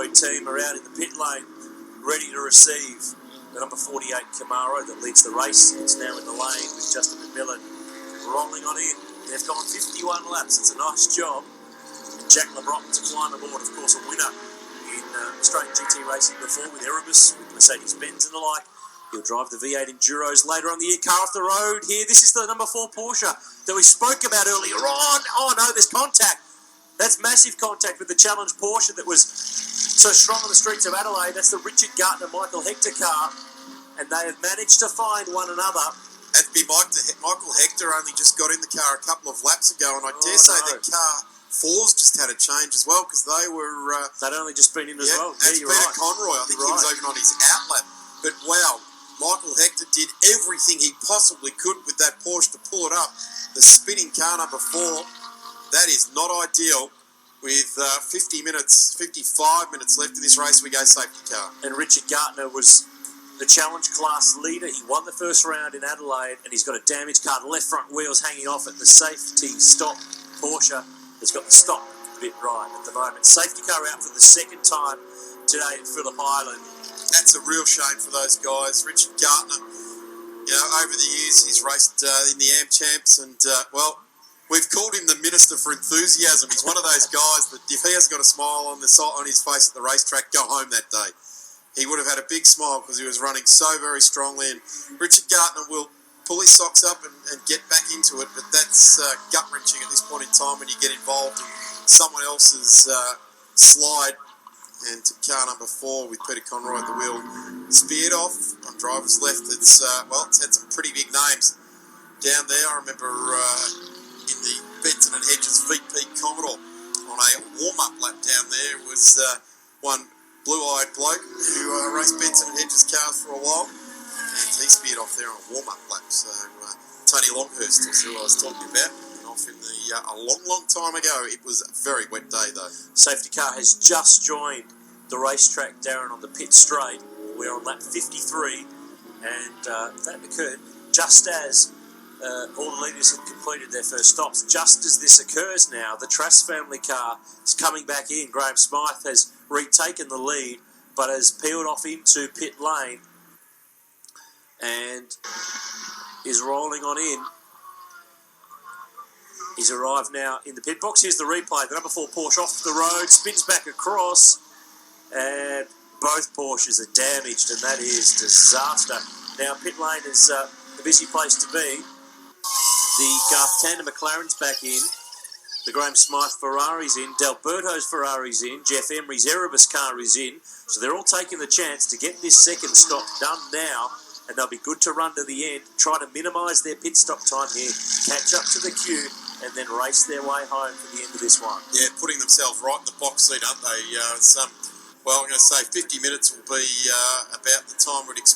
Detroit team are out in the pit lane, ready to receive the number 48 Camaro that leads the race. It's now in the lane with Justin McMillan rolling on in. They've gone 51 laps. It's a nice job. And Jack LeBron to climb aboard, of course, a winner in Australian GT racing before with Erebus, with Mercedes-Benz and the like. He'll drive the V8 Enduros later on the year. Car off the road here. This is the number 4 Porsche that we spoke about earlier on. Oh no, there's contact. That's massive contact with the Challenge Porsche that was so strong on the streets of Adelaide. That's the Richard Gardner Michael Hector car, and they have managed to find one another. That'd be Michael Hector only just got in the car a couple of laps ago, and I dare say the car 4's just had a change as well, because they were... They'd only just been in as well. That's Peter right. Conroy. I think he was even on his outlap. But wow, Michael Hector did everything he possibly could with that Porsche to pull it up. The spinning car number 4, that is not ideal. With 55 minutes left in this race, we go safety car. And Richard Gardner was the challenge class leader. He won the first round in Adelaide, and he's got a damaged car. The left front wheel's hanging off at the safety stop. Porsche has got the stop bit right at the moment. Safety car out for the second time today at Phillip Island. That's a real shame for those guys. Richard Gardner, over the years he's raced in the Am Champs, and we've called him the Minister for Enthusiasm. He's one of those guys that if he hasn't got a smile on his face at the racetrack, go home that day. He would have had a big smile because he was running so very strongly. And Richard Gardner will pull his socks up and get back into it, but that's gut-wrenching at this point in time when you get involved in someone else's slide. And to car number 4 with Peter Conroy at the wheel, speared off on driver's left. It's had some pretty big names down there. I remember in the Benson and Hedges VP Commodore on a warm-up lap down there was one blue-eyed bloke who raced Benson and Hedges cars for a while, and he speared off there on a warm-up lap. So Tony Longhurst was who I was talking about, and off in a long time ago. It was a very wet day though. Safety car has just joined the racetrack, Darren, on the pit straight. We're on lap 53, and that occurred just as all the leaders had completed their first stops. Just as this occurs now, the Trask family car is coming back in. Graham Smythe has retaken the lead, but has peeled off into pit lane and is rolling on in. He's arrived now in the pit box. Here's the replay. The number 4 Porsche off the road, spins back across, and both Porsches are damaged, and that is disaster. Now, pit lane is a busy place to be. The Garth Tander McLaren's back in. The Graham Smythe Ferrari's in. D'Alberto's Ferrari's in. Jeff Emery's Erebus car is in. So they're all taking the chance to get this second stop done now, and they'll be good to run to the end, try to minimise their pit stop time here, catch up to the queue, and then race their way home for the end of this one. Yeah, putting themselves right in the box seat, aren't they? I'm going to say 50 minutes will be about the time we'd expect.